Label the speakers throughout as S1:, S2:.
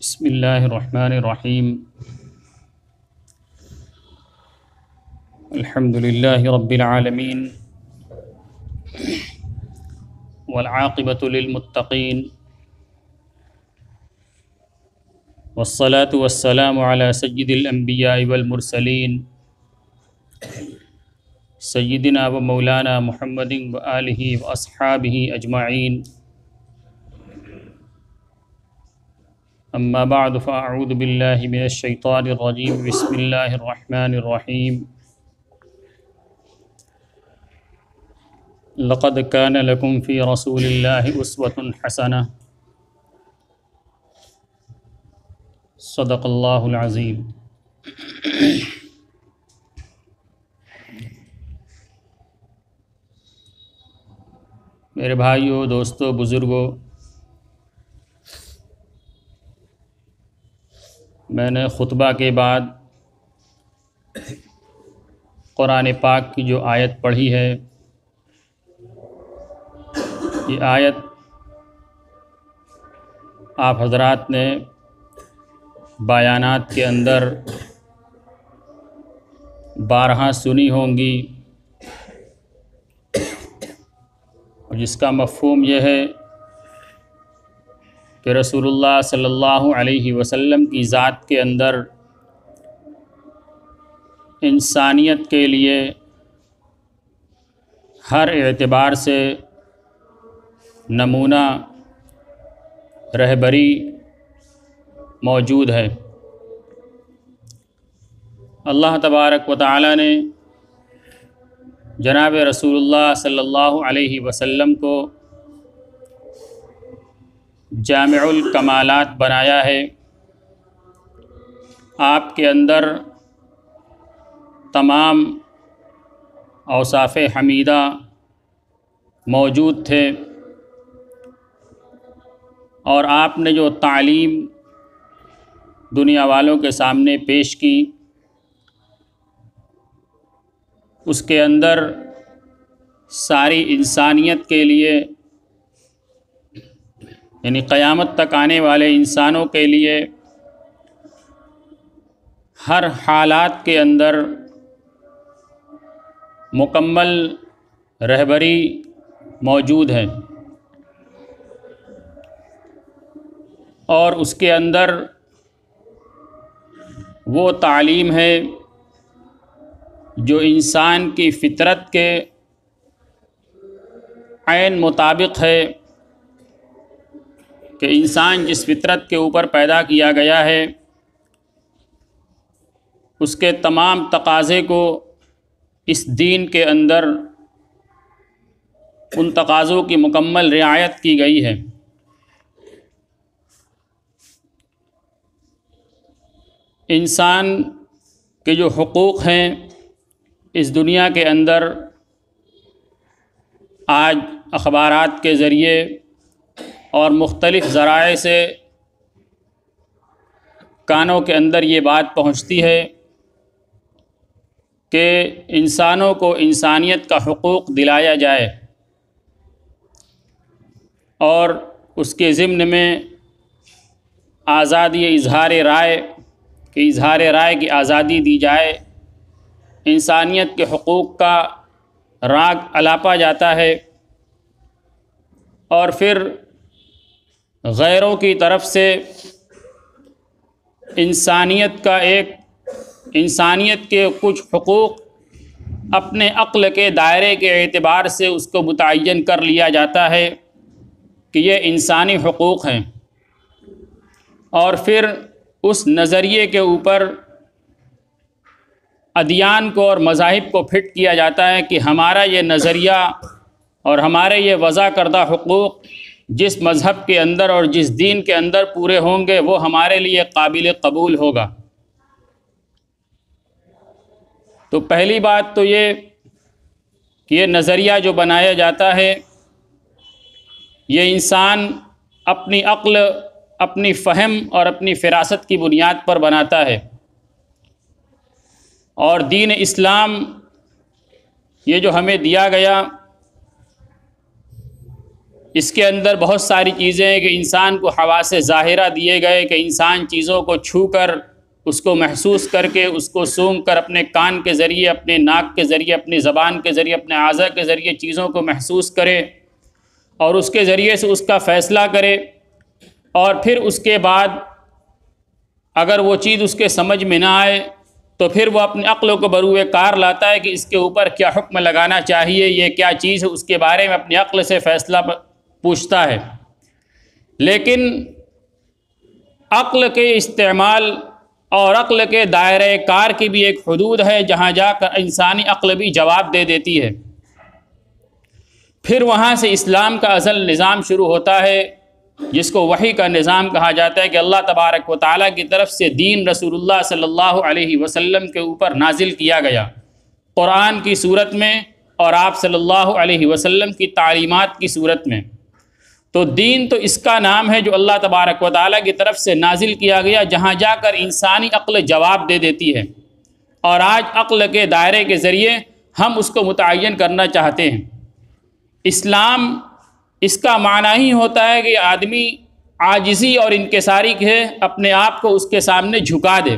S1: بسم اللہ الرحمن الرحیم الحمد للہ رب العالمین والعاقبۃ للمتقین والصلاة والسلام علی سید الانبیاء والمرسلین سیدنا و مولانا محمد وآلہ واصحابہ اجمعین اما بعد فاعوذ باللہ من الشیطان الرجیم بسم اللہ الرحمن الرحیم لقد كان لكم في رسول الله أسوة حسنة صدق اللہ العظیم۔ میرے بھائیوں، دوستوں، بزرگوں، میں نے خطبہ کے بعد قرآن پاک کی جو آیت پڑھی ہے، یہ آیت آپ حضرات نے بیانات کے اندر بارہا سنی ہوں گی، اور جس کا مفہوم یہ ہے کہ رسول اللہ صلی اللہ علیہ وسلم کی ذات کے اندر انسانیت کے لیے ہر اعتبار سے نمونہ رہبری موجود ہے۔ اللہ تبارک و تعالی نے جناب رسول اللہ صلی اللہ علیہ وسلم کو جامع الکمالات بنایا ہے۔ آپ کے اندر تمام اوصاف حمیدہ موجود تھے، اور آپ نے جو تعلیم دنیا والوں کے سامنے پیش کی، اس کے اندر ساری انسانیت کے لیے، یعنی قیامت تک آنے والے انسانوں کے لیے ہر حالات کے اندر مکمل رہبری موجود ہے، اور اس کے اندر وہ تعلیم ہے جو انسان کی فطرت کے عین مطابق ہے، کہ انسان جس فطرت کے اوپر پیدا کیا گیا ہے، اس کے تمام تقاضے کو اس دین کے اندر ان تقاضوں کی مکمل رعایت کی گئی ہے۔ انسان کے جو حقوق ہیں اس دنیا کے اندر آج اخبارات کے ذریعے اور مختلف ذرائع سے کانوں کے اندر یہ بات پہنچتی ہے کہ انسانوں کو انسانیت کا حقوق دلایا جائے، اور اس کے ضمن میں آزادی اظہار رائے کہ اظہار رائے کی آزادی دی جائے، انسانیت کے حقوق کا راگ الاپا جاتا ہے، اور پھر غیروں کی طرف سے انسانیت کے کچھ حقوق اپنے عقل کے دائرے کے اعتبار سے اس کو متعین کر لیا جاتا ہے کہ یہ انسانی حقوق ہیں، اور پھر اس نظریے کے اوپر ادیان کو اور مذاہب کو فٹ کیا جاتا ہے کہ ہمارا یہ نظریہ اور ہمارے یہ وضع کردہ حقوق جس مذہب کے اندر اور جس دین کے اندر پورے ہوں گے وہ ہمارے لیے قابل قبول ہوگا۔ تو پہلی بات تو یہ کہ یہ نظریہ جو بنایا جاتا ہے، یہ انسان اپنی عقل، اپنی فہم اور اپنی فراست کی بنیاد پر بناتا ہے، اور دین اسلام یہ جو ہمیں دیا گیا، اس کے اندر بہت ساری چیزیں ہیں کہ انسان کو حواس ظاہرہ دیے گئے کہ انسان چیزوں کو چھو کر، اس کو محسوس کر کے، اس کو سونگھ کر، اپنے کان کے ذریعے، اپنے ناک کے ذریعے، اپنی زبان کے ذریعے، اپنے اعضاء کے ذریعے چیزوں کو محسوس کرے اور اس کے ذریعے سے اس کا فیصلہ کرے، اور پھر اس کے بعد اگر وہ چیز اس کے سمجھ میں نہ آئے تو پھر وہ اپنے عقل کو بروئے کار لاتا ہے کہ اس کے اوپر کیا حکم لگانا چاہیے، یہ کیا چیز ہے، اس کے بارے میں اپنے عقل سے فیصلہ پوچھتا ہے۔ لیکن عقل کے استعمال اور عقل کے دائرۂ کار کی بھی ایک حدود ہے جہاں جا کر انسانی عقل بھی جواب دے دیتی ہے۔ پھر وہاں سے اسلام کا اصل نظام شروع ہوتا ہے، جس کو وحی کا نظام کہا جاتا ہے، کہ اللہ تبارک و تعالیٰ کی طرف سے دین رسول اللہ صلی اللہ علیہ وسلم کے اوپر نازل کیا گیا، قرآن کی صورت میں اور آپ صلی اللہ علیہ وسلم کی تعلیمات کی صورت میں۔ تو دین تو اس کا نام ہے جو اللہ تبارک و تعالیٰ کی طرف سے نازل کیا گیا، جہاں جا کر انسانی عقل جواب دے دیتی ہے، اور آج عقل کے دائرے کے ذریعے ہم اس کو متعین کرنا چاہتے ہیں۔ اسلام اس کا معنی ہی ہوتا ہے کہ آدمی عاجزی اور انکساری کے اپنے آپ کو اس کے سامنے جھکا دے،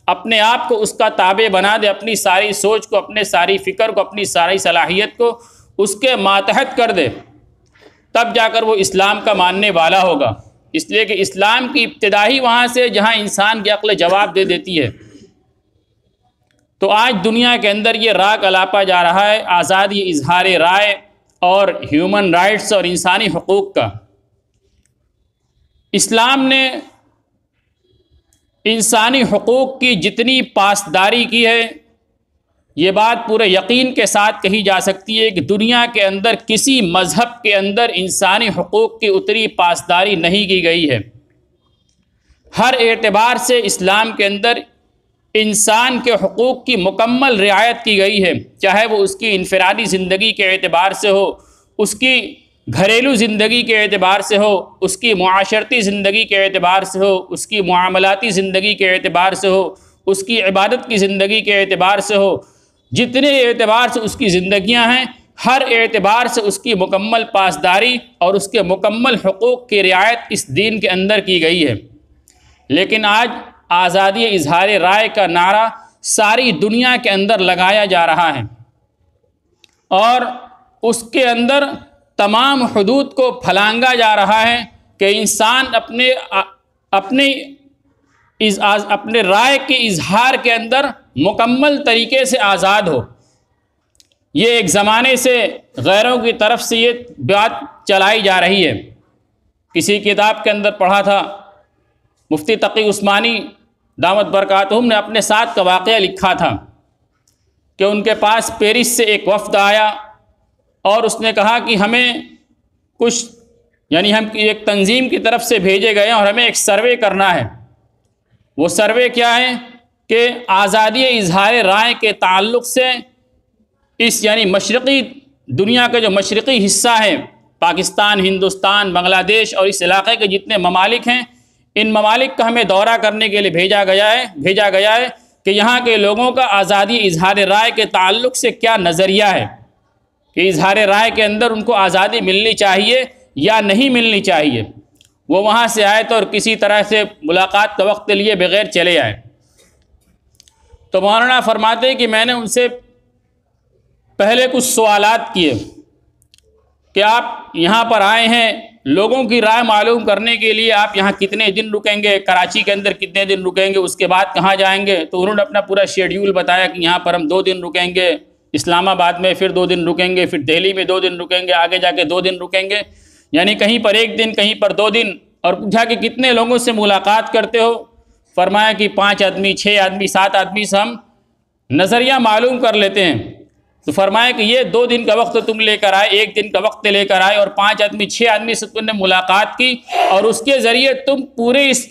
S1: اپنے آپ کو اس کا تابع بنا دے، اپنی ساری سوچ کو، اپنے ساری فکر کو، اپنی ساری صلاحیت کو اس کے ماتحت کر دے، تب جا کر وہ اسلام کا ماننے والا ہوگا۔ اس لیے کہ اسلام کی ابتدا ہی وہاں سے جہاں انسان کی عقل جواب دے دیتی ہے۔ تو آج دنیا کے اندر یہ راگ الاپا جا رہا ہے آزادی اظہار رائے اور ہیومن رائٹس اور انسانی حقوق کا۔ اسلام نے انسانی حقوق کی جتنی پاسداری کی ہے، یہ بات پورے یقین کے ساتھ کہی جا سکتی ہے کہ دنیا کے اندر کسی مذہب کے اندر انسانی حقوق کی اتنی پاسداری نہیں کی گئی ہے۔ ہر اعتبار سے اسلام کے اندر انسان کے حقوق کی مکمل رعایت کی گئی ہے، چاہے وہ اس کی انفرادی زندگی کے اعتبار سے ہو، اس کی گھریلو زندگی کے اعتبار سے ہو، اس کی معاشرتی زندگی کے اعتبار سے ہو، اس کی معاملاتی زندگی کے اعتبار سے ہو، اس کی عبادت کی زندگی کے اعتبار سے ہو، جتنے اعتبار سے اس کی زندگیاں ہیں، ہر اعتبار سے اس کی مکمل پاسداری اور اس کے مکمل حقوق کی رعایت اس دین کے اندر کی گئی ہے۔ لیکن آج آزادی اظہار رائے کا نعرہ ساری دنیا کے اندر لگایا جا رہا ہے، اور اس کے اندر تمام حدود کو پھلانگا جا رہا ہے کہ انسان اپنے رائے کے اظہار کے اندر مکمل طریقے سے آزاد ہو۔ یہ ایک زمانے سے غیروں کی طرف سے یہ بات چلائی جا رہی ہے۔ کسی کتاب کے اندر پڑھا تھا، مفتی تقی عثمانی دامت برکاتہم نے اپنے ساتھ کا واقعہ لکھا تھا کہ ان کے پاس پیرس سے ایک وفد آیا اور اس نے کہا کہ ہمیں کچھ ہم ایک تنظیم کی طرف سے بھیجے گئے ہیں اور ہمیں ایک سروے کرنا ہے۔ وہ سروے کیا ہے کہ آزادی اظہار رائے کے تعلق سے اس مشرقی دنیا کا جو مشرقی حصہ ہے، پاکستان، ہندوستان، بنگلہ دیش اور اس علاقے کے جتنے ممالک ہیں، ان ممالک کا ہمیں دورہ کرنے کے لیے بھیجا گیا ہے کہ یہاں کے لوگوں کا آزادی اظہار رائے کے تعلق سے کیا نظریہ ہے، کہ اظہار رائے کے اندر ان کو آزادی ملنی چاہیے یا نہیں ملنی چاہیے۔ وہ وہاں سے آئے تو اور کسی طرح سے ملاقات کا وقت لیے بغیر چلے آئے۔ تو مولانا فرماتے ہیں کہ میں نے ان سے پہلے کچھ سوالات کیے کہ آپ یہاں پر آئے ہیں، لوگوں کی رائے معلوم کرنے کے لیے آپ یہاں کتنے دن رکیں گے، کراچی کے اندر کتنے دن رکیں گے، اس کے بعد کہاں جائیں گے؟ تو انہوں نے اپنا پورا شیڈیول بتایا کہ یہاں پر ہم 2 دن رکیں گے، اسلام آباد میں پھر 2 دن رکیں گے، پھر دہلی میں 2 دن رکیں گے، آگے جا کے 2 دن رکیں گے، کہیں پر 1 دن، کہیں پر 2 دن۔ اور پوچھا کہ کتنے لوگوں سے ملاقات کرتے ہو؟ فرمایا کہ 5 آدمی، 6 آدمی، 7 آدمی سے ہم نظریہ معلوم کر لیتے ہیں۔ تو فرمایا کہ یہ 2 دن کا وقت تم لے کر آئے، 1 دن کا وقت لے کر آئے، اور 5 آدمی 6 آدمی سے تم نے ملاقات کی، اور اس کے ذریعے تم پورے اس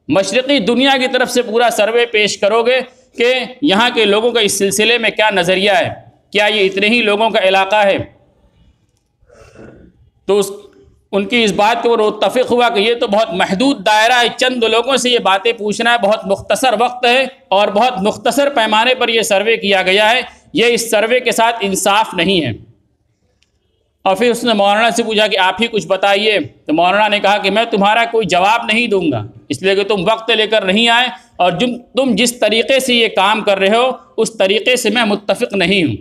S1: مشرقی دنیا کی طرف سے پورا سروے پیش کرو گے کہ یہاں کے لوگوں کا اس سلسلے میں کیا نظریہ ہے، کیا یہ اتنے ہی لوگوں کا علاقہ ہے؟ تو ان کی اس بات کو متفق ہوا کہ یہ تو بہت محدود دائرہ ہے، چند لوگوں سے یہ باتیں پوچھنا ہے، بہت مختصر وقت ہے اور بہت مختصر پیمانے پر یہ سروے کیا گیا ہے، یہ اس سروے کے ساتھ انصاف نہیں ہے۔ اور پھر اس نے مولانا سے پوچھا کہ آپ ہی کچھ بتائیے، تو مولانا نے کہا کہ میں تمہارا کوئی جواب نہیں دوں گا، اس لیے کہ تم وقت لے کر نہیں آئے، اور تم جس طریقے سے یہ کام کر رہے ہو اس طریقے سے میں متفق نہیں ہوں۔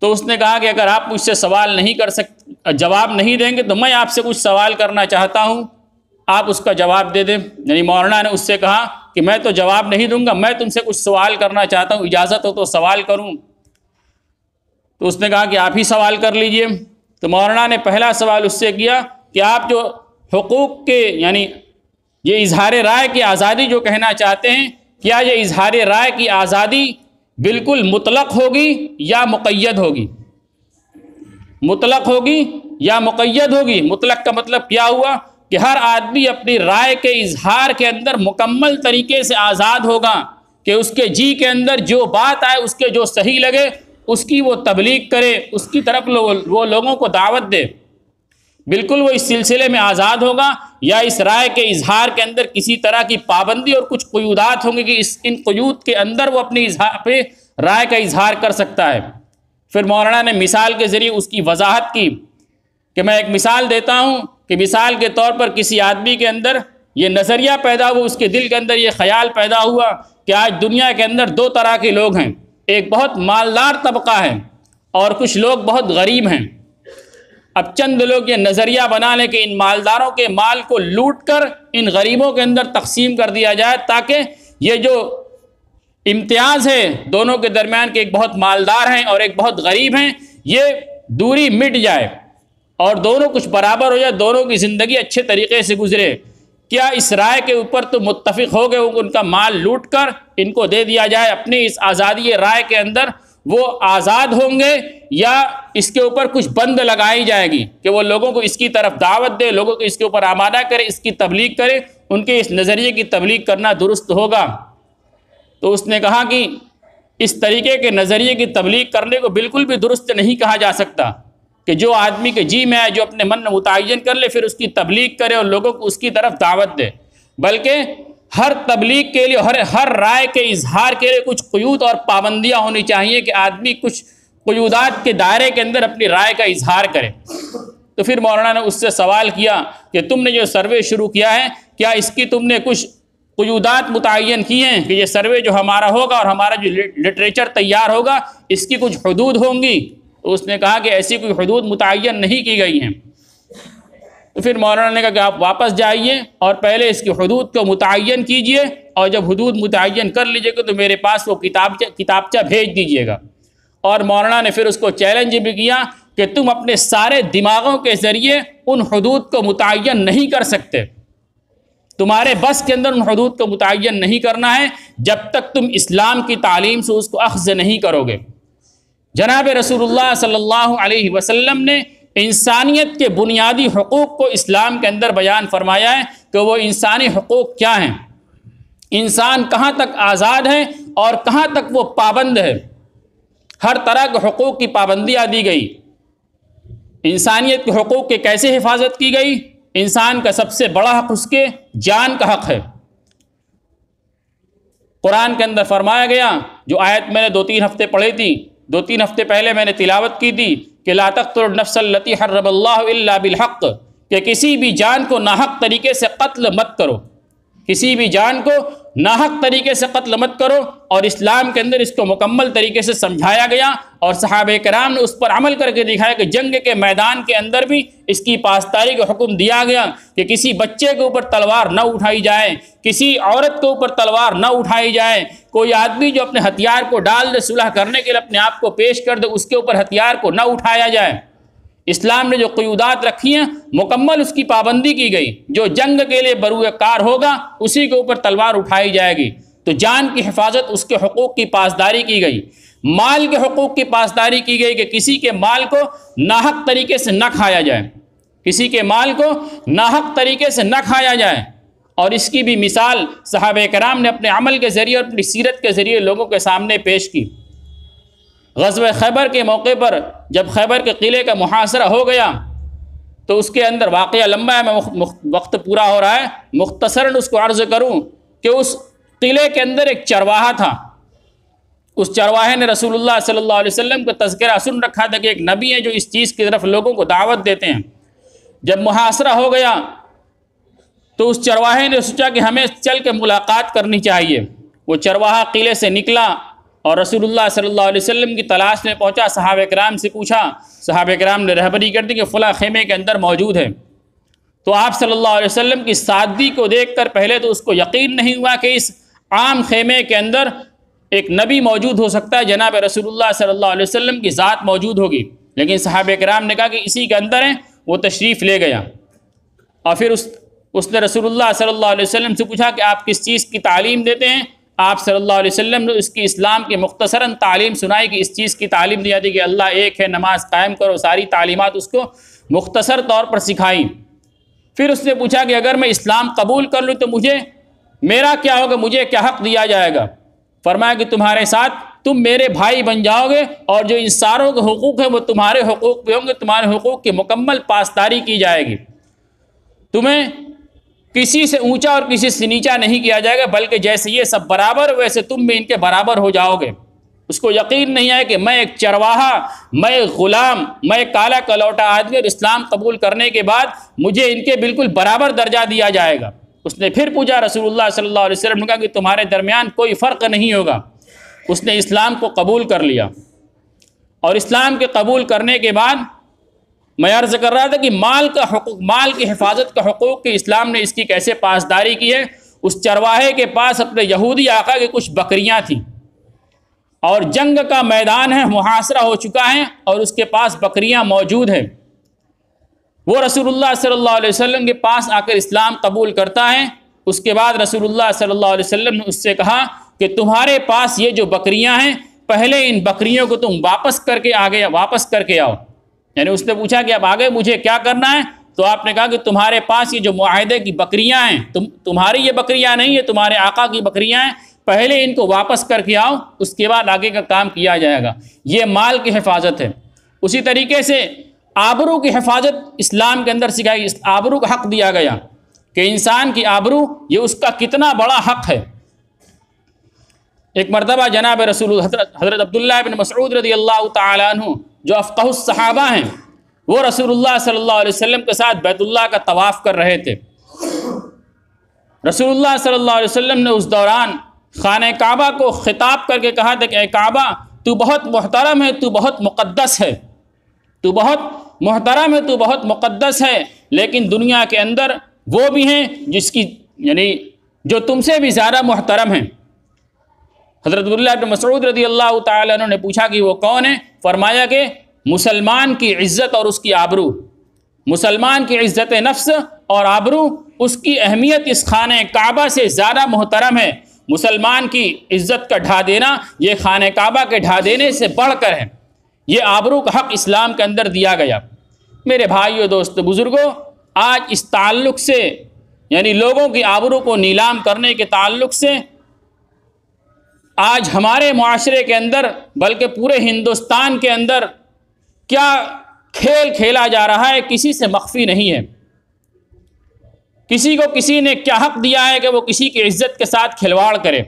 S1: تو اس نے کہا کہ اگر آپ مجھ سے سوال نہیں کر سکتے، جواب نہیں دیں گے، تو میں آپ سے کچھ سوال کرنا چاہتا ہوں، آپ اس کا جواب دے دیں۔ یعنی مولانا نے اس سے کہا کہ میں تو جواب نہیں دوں گا، میں تم سے کچھ سوال کرنا چاہتا ہوں، اجازت ہو تو سوال کروں۔ تو اس نے کہا کہ آپ ہی سوال کر لیجئے۔ تو مولانا نے پہلا سوال اس سے کیا کہ آپ جو حقوق کے یعنی یہ اظہار رائے کی آزادی جو کہنا چاہتے ہیں، کیا یہ اظہار رائے کی آزادی بالکل مطلق ہوگی یا مقید ہوگی؟ مطلق ہوگی یا مقید ہوگی؟ مطلق کا مطلب کیا ہوا کہ ہر آدمی اپنی رائے کے اظہار کے اندر مکمل طریقے سے آزاد ہوگا کہ اس کے جی کے اندر جو بات آئے، اس کے جو صحیح لگے اس کی وہ تبلیغ کرے، اس کی طرف وہ لوگوں کو دعوت دے۔ بالکل وہ اس سلسلے میں آزاد ہوگا، یا اس رائے کے اظہار کے اندر کسی طرح کی پابندی اور کچھ قیودات ہوں گی کہ ان قیود کے اندر وہ اپنی پہ رائے کا اظہار کر سکتا ہے۔ پھر مولانا نے مثال کے ذریعے اس کی وضاحت کی کہ میں ایک مثال دیتا ہوں کہ مثال کے طور پر کسی آدمی کے اندر یہ نظریہ پیدا ہوا، اس کے دل کے اندر یہ خیال پیدا ہوا کہ آج دنیا کے اندر دو طرح کے لوگ ہیں، ایک بہت مالدار طبقہ ہے اور کچھ لوگ بہت غریب ہیں۔ اب چند لوگ یہ نظریہ بنا لیں کہ ان مالداروں کے مال کو لوٹ کر ان غریبوں کے اندر تقسیم کر دیا جائے، تاکہ یہ جو امتیاز ہے دونوں کے درمیان کہ ایک بہت مالدار ہیں اور ایک بہت غریب ہیں، یہ دوری مٹ جائے اور دونوں کچھ برابر ہو جائے، دونوں کی زندگی اچھے طریقے سے گزرے۔ کیا اس رائے کے اوپر تو متفق ہو گئے ان کا مال لوٹ کر ان کو دے دیا جائے؟ اپنی اس آزادی رائے کے اندر وہ آزاد ہوں گے، یا اس کے اوپر کچھ بند لگائی جائے گی کہ وہ لوگوں کو اس کی طرف دعوت دے، لوگوں کو اس کے اوپر آمادہ کرے، اس کی تبلیغ کرے، ان کے اس نظریے کی تبلیغ کرنا درست ہوگا؟ تو اس نے کہا کہ اس طریقے کے نظریے کی تبلیغ کرنے کو بالکل بھی درست نہیں کہا جا سکتا کہ جو آدمی کے جی میں آئے، جو اپنے من میں متعین کر لے، پھر اس کی تبلیغ کرے اور لوگوں کو اس کی طرف دعوت دے، بلکہ ہر تبلیغ کے لیے، ہر رائے کے اظہار کے لیے کچھ قیود اور پابندیاں ہونی چاہیے کہ آدمی کچھ قیودات کے دائرے کے اندر اپنی رائے کا اظہار کرے۔ تو پھر مولانا نے اس سے سوال کیا کہ تم نے جو سروے شروع کیا ہے، کیا اس کی تم نے کچھ قیودات متعین کی ہیں کہ یہ سروے جو ہمارا ہوگا اور ہمارا جو لٹریچر تیار ہوگا اس کی کچھ حدود ہوں گی؟ تو اس نے کہا کہ ایسی کوئی حدود متعین نہیں کی گئی ہیں۔ تو پھر مولانا نے کہا کہ آپ واپس جائیے اور پہلے اس کی حدود کو متعین کیجئے، اور جب حدود متعین کر لیجئے گا تو میرے پاس وہ کتابچہ بھیج دیجئے گا۔ اور مولانا نے پھر اس کو چیلنج بھی کیا کہ تم اپنے سارے دماغوں کے ذریعے ان حدود کو متعین نہیں کر سکتے، تمہارے بس کے اندر ان حدود کو متعین نہیں کرنا ہے جب تک تم اسلام کی تعلیم سے اس کو اخذ نہیں کرو گے۔ جناب رسول اللہ صلی اللہ علیہ وسلم نے انسانیت کے بنیادی حقوق کو اسلام کے اندر بیان فرمایا ہے کہ وہ انسانی حقوق کیا ہیں، انسان کہاں تک آزاد ہے اور کہاں تک وہ پابند ہے۔ ہر طرح کے حقوق کی پابندیاں دی گئی، انسانیت کے حقوق کی کیسے حفاظت کی گئی؟ انسان کا سب سے بڑا حق اس کے جان کا حق ہے۔ قرآن کے اندر فرمایا گیا، جو آیت میں نے 2-3 ہفتے پڑھی تھی، 2-3 ہفتے پہلے میں نے تلاوت کی تھی کہ لا تقتلوا النفس التي حرم اللہ الا بالحق، کہ کسی بھی جان کو ناحق طریقے سے قتل مت کرو، کسی بھی جان کو ناحق طریقے سے قتل مت کرو۔ اور اسلام کے اندر اس کو مکمل طریقے سے سمجھایا گیا اور صحابہ کرام نے اس پر عمل کر کے دکھایا کہ جنگ کے میدان کے اندر بھی اس کی پاسداری کا حکم دیا گیا کہ کسی بچے کے اوپر تلوار نہ اٹھائی جائے، کسی عورت کے اوپر تلوار نہ اٹھائی جائے، کوئی آدمی جو اپنے ہتھیار کو ڈال دے صلح کرنے کے لیے اپنے آپ کو پیش کر دے، اس کے اوپر ہتھیار کو نہ اٹھایا جائے۔ اسلام نے جو قیودات رکھی ہیں مکمل اس کی پابندی کی گئی، جو جنگ کے لیے بروئے کار ہوگا اسی کے اوپر تلوار اٹھائی جائے گی۔ تو جان کی حفاظت، اس کے حقوق کی پاسداری کی گئی، مال کے حقوق کی پاسداری کی گئی کہ کسی کے مال کو ناحق طریقے سے نہ کھایا جائے، کسی کے مال کو ناحق طریقے سے نہ کھایا جائے۔ اور اس کی بھی مثال صحابہ کرام نے اپنے عمل کے ذریعے اور اپنی سیرت کے ذریعے لوگوں کے سامنے پیش کی۔ غزوہ خیبر کے موقع پر جب خیبر کے قلعے کا محاصرہ ہو گیا تو اس کے اندر واقعہ لمبا ہے، میں وقت پورا ہو رہا ہے، مختصراً اس کو عرض کروں کہ اس قلعے کے اندر ایک چرواہا تھا، اس چرواہے نے رسول اللہ صلی اللہ علیہ وسلم کا تذکرہ سن رکھا تھا کہ ایک نبی ہے جو اس چیز کی طرف لوگوں کو دعوت دیتے ہیں۔ جب محاصرہ ہو گیا تو اس چرواہے نے سوچا کہ ہمیں چل کے ملاقات کرنی چاہیے۔ وہ چرواہا قلعے سے نکلا اور رسول اللہ صلی اللہ علیہ وسلم کی تلاش میں پہنچا، صحابہ کرام سے پوچھا، صحابہ کرام نے رہبری کر دی کہ فلاں خیمے کے اندر موجود ہے۔ تو آپ صلی اللہ علیہ وسلم کی سادگی کو دیکھ کر پہلے تو اس کو یقین نہیں ہوا کہ اس عام خیمے کے اندر ایک نبی موجود ہو سکتا ہے، جناب رسول اللہ صلی اللہ علیہ وسلم کی ذات موجود ہوگی۔ لیکن صحابہ کرام نے کہا کہ اسی کے اندر ہیں، وہ تشریف لے گیا۔ اور پھر اس نے رسول اللہ صلی اللہ علیہ وسلم سے پوچھا کہ آپ کس چیز کی تعلیم دیتے ہیں؟ آپ صلی اللہ علیہ وسلم نے اس کی اسلام کی مختصراً تعلیم سنائی کہ اس چیز کی تعلیم دی جاتی کہ اللہ ایک ہے، نماز قائم کرو، ساری تعلیمات اس کو مختصر طور پر سکھائیں۔ پھر اس نے پوچھا کہ اگر میں اسلام قبول کر لوں تو میرا کیا ہوگا، مجھے کیا حق دیا جائے گا؟ فرمایا کہ تمہارے ساتھ تم میرے بھائی بن جاؤ گے، اور جو ان ساروں کے حقوق ہیں وہ تمہارے حقوق بھی ہوں گے، تمہارے حقوق کی مکمل پاسداری کی جائے گی، تمہیں کسی سے اونچا اور کسی سے نیچا نہیں کیا جائے گا، بلکہ جیسے یہ سب برابر ویسے تم بھی ان کے برابر ہو جاؤ گے۔ اس کو یقین نہیں ہے کہ میں ایک چرواہا، میں ایک غلام، میں ایک کالا کلوٹا آدمی، اور اسلام قبول کرنے کے بعد مجھے ان کے بالکل برابر درجہ دیا جائے گا۔ اس نے پھر پوچھا، رسول اللہ صلی اللہ علیہ وسلم نے کہا کہ تمہارے درمیان کوئی فرق نہیں ہوگا۔ اس نے اسلام کو قبول کر لیا، اور اسلام کے قبول کرنے کے بعد میں عرض کر رہا تھا کہ مال کا حقوق، مال کی حفاظت کا حقوق کہ اسلام نے اس کی کیسے پاسداری کی ہے۔ اس چرواہے کے پاس اپنے یہودی آقا کی کچھ بکریاں تھیں، اور جنگ کا میدان ہے، محاصرہ ہو چکا ہے، اور اس کے پاس بکریاں موجود ہیں۔ وہ رسول اللہ صلی اللہ علیہ وسلم کے پاس آ کر اسلام قبول کرتا ہے۔ اس کے بعد رسول اللہ صلی اللہ علیہ وسلم نے اس سے کہا کہ تمہارے پاس یہ جو بکریاں ہیں، پہلے ان بکریوں کو تم واپس کر کے آؤ۔ یعنی اس نے پوچھا کہ اب آگے مجھے کیا کرنا ہے؟ تو آپ نے کہا کہ تمہارے پاس یہ جو معاہدے کی بکریاں ہیں، تمہاری یہ بکریاں نہیں، یہ تمہارے آقا کی بکریاں ہیں، پہلے ان کو واپس کر کے آؤ، اس کے بعد آگے کا کام کیا جائے گا۔ یہ مال کی حفاظت ہے۔ اسی طریقے سے آبرو کی حفاظت اسلام کے اندر سکھائی، آبرو کا حق دیا گیا کہ انسان کی آبرو یہ اس کا کتنا بڑا حق ہے۔ ایک مرتبہ جناب رسول حضرت عبداللہ بن مسعود رضی اللہ تعالیٰ عنہ جو افقہ الصحابہ ہیں، وہ رسول اللہ صلی اللہ علیہ وسلم کے ساتھ بیت اللہ کا طواف کر رہے تھے۔ رسول اللہ صلی اللہ علیہ وسلم نے اس دوران خانہ کعبہ کو خطاب کر کے کہا تھا کہ اے کعبہ، تو بہت محترم ہے، تو بہت مقدس ہے، تو بہت محترم ہے، تو بہت مقدس ہے، لیکن دنیا کے اندر وہ بھی ہیں جو تم سے بھی زیادہ محترم ہیں۔ حضرت عبداللہ بن مسعود رضی اللہ تعالیٰ عنہ نے پوچھا کہ وہ کون ہے؟ فرمایا کہ مسلمان کی عزت اور اس کی آبرو، مسلمان کی عزت نفس اور آبرو، اس کی اہمیت اس خانہ کعبہ سے زیادہ محترم ہے۔ مسلمان کی عزت کا ڈھا دینا یہ خانہ کعبہ کے ڈھا دینے سے بڑھ کر ہے۔ یہ آبرو کا حق اسلام کے اندر دیا گیا۔ میرے بھائیو، دوست، بزرگوں، آج اس تعلق سے یعنی لوگوں کی آبرو کو نیلام کرنے کے تعلق سے آج ہمارے معاشرے کے اندر بلکہ پورے ہندوستان کے اندر کیا کھیل کھیلا جا رہا ہے کسی سے مخفی نہیں ہے۔ کسی کو کسی نے کیا حق دیا ہے کہ وہ کسی کی عزت کے ساتھ کھلواڑ کرے؟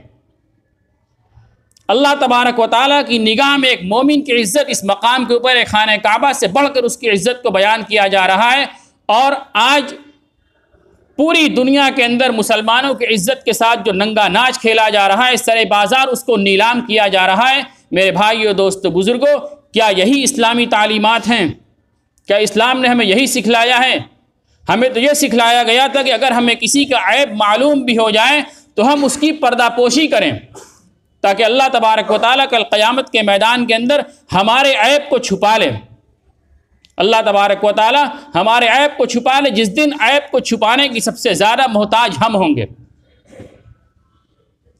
S1: اللہ تبارک و تعالیٰ کی نگاہ میں ایک مومن کی عزت اس مقام کے اوپر ایک خانہ کعبہ سے بڑھ کر اس کی عزت کو بیان کیا جا رہا ہے، اور آج پوری دنیا کے اندر مسلمانوں کی عزت کے ساتھ جو ننگا ناچ کھیلا جا رہا ہے، سرے بازار اس کو نیلام کیا جا رہا ہے۔ میرے بھائیو، دوست، بزرگوں، کیا یہی اسلامی تعلیمات ہیں؟ کیا اسلام نے ہمیں یہی سکھلایا ہے؟ ہمیں تو یہ سکھلایا گیا تھا کہ اگر ہمیں کسی کا عیب معلوم بھی ہو جائے تو ہم اس کی پردہ پوشی کریں، تاکہ اللہ تبارک و تعالیٰ کل قیامت کے میدان کے اندر ہمارے عیب کو چھپا لے۔ اللہ تبارک و تعالیٰ ہمارے عیب کو چھپا لے، جس دن عیب کو چھپانے کی سب سے زیادہ محتاج ہم ہوں گے۔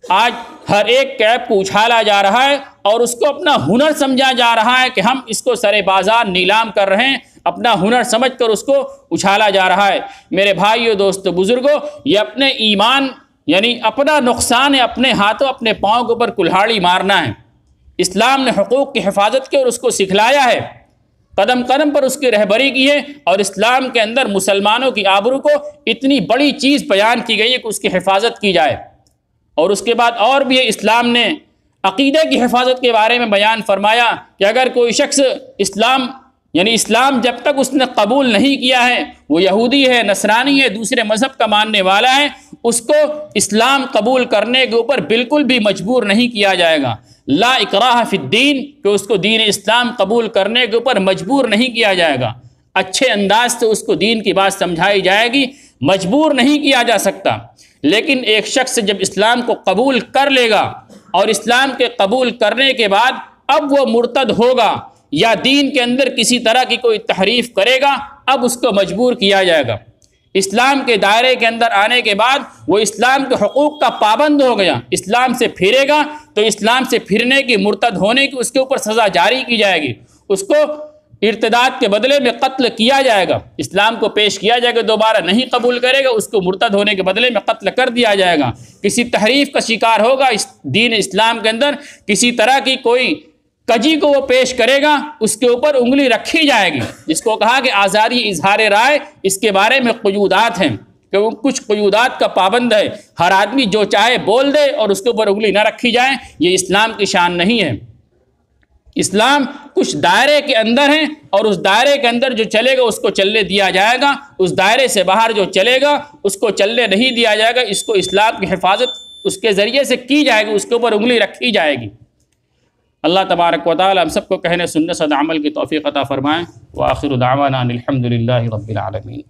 S1: آج ہر ایک عیب کو اچھالا جا رہا ہے اور اس کو اپنا ہنر سمجھا جا رہا ہے کہ ہم اس کو سرے بازار نیلام کر رہے ہیں، اپنا ہنر سمجھ کر اس کو اچھالا جا رہا ہے۔ میرے بھائیو، دوستو، بزرگوں، یہ اپنے ایمان یعنی اپنا نقصان ہے، اپنے ہاتھوں اپنے پاؤں کے اوپر کلہاڑی مارنا ہے۔ اسلام نے حقوق کی حفاظت کی اور اس کو سکھلایا ہے، قدم قدم پر اس کی رہبری کی ہے، اور اسلام کے اندر مسلمانوں کی آبرو کو اتنی بڑی چیز بیان کی گئی ہے کہ اس کی حفاظت کی جائے۔ اور اس کے بعد اور بھی ہے، اسلام نے عقیدے کی حفاظت کے بارے میں بیان فرمایا کہ اگر کوئی شخص اسلام جب تک اس نے قبول نہیں کیا ہے، وہ یہودی ہے، نصرانی ہے، دوسرے مذہب کا ماننے والا ہے، اس کو اسلام قبول کرنے کے اوپر بالکل بھی مجبور نہیں کیا جائے گا۔ لا اکراہ فی الدین، کہ اس کو دین اسلام قبول کرنے کے اوپر مجبور نہیں کیا جائے گا، اچھے انداز سے اس کو دین کی بات سمجھائی جائے گی، مجبور نہیں کیا جا سکتا۔ لیکن ایک شخص جب اسلام کو قبول کر لے گا اور اسلام کے قبول کرنے کے بعد اب وہ مرتد ہوگا یا دین کے اندر کسی طرح کی کوئی تحریف کرے گا، اب اس کو مجبور کیا جائے گا۔ اسلام کے دائرے کے اندر آنے کے بعد وہ اسلام کے حقوق کا پابند ہو گیا، اسلام سے پھرے گا تو اسلام سے پھرنے کی، مرتد ہونے کی اس کے اوپر سزا جاری کی جائے گی، اس کو ارتداد کے بدلے میں قتل کیا جائے گا۔ اسلام کو پیش کیا جائے گا، دوبارہ نہیں قبول کرے گا، اس کو مرتد ہونے کے بدلے میں قتل کر دیا جائے گا۔ کسی تحریف کا شکار ہوگا اس دین اسلام کے اندر، کسی طرح کی کوئی کجی کو وہ پیش کرے گا، اس کے اوپر انگلی رکھی جائے گی، جس کو کہا کہ آزادی اظہار رائے، اس کے بارے میں قیودات ہیں کہ وہ کچھ قیودات کا پابند ہے، ہر آدمی جو چاہے بول دے اور اس کے اوپر انگلی نہ رکھی جائے، یہ اسلام کی شان نہیں ہے۔ اسلام کچھ دائرے کے اندر ہے اور اس دائرے کے اندر جو چلے گا اس کو چلنے دیا جائے گا، اس دائرے سے باہر جو چلے گا اس کو چلنے نہیں دیا جائے گا، اس کو اسلام کی حفاظت اس کے ذریعے سے کی جائے گی، اس کے اوپر انگلی رکھی جائے گی۔ اللہ تبارک و تعالی ہم سب کو کہنے سننے صد عمل کی توفیق عطا فرمائیں۔ وآخر دعوانا ان الحمد للہ رب العالمین۔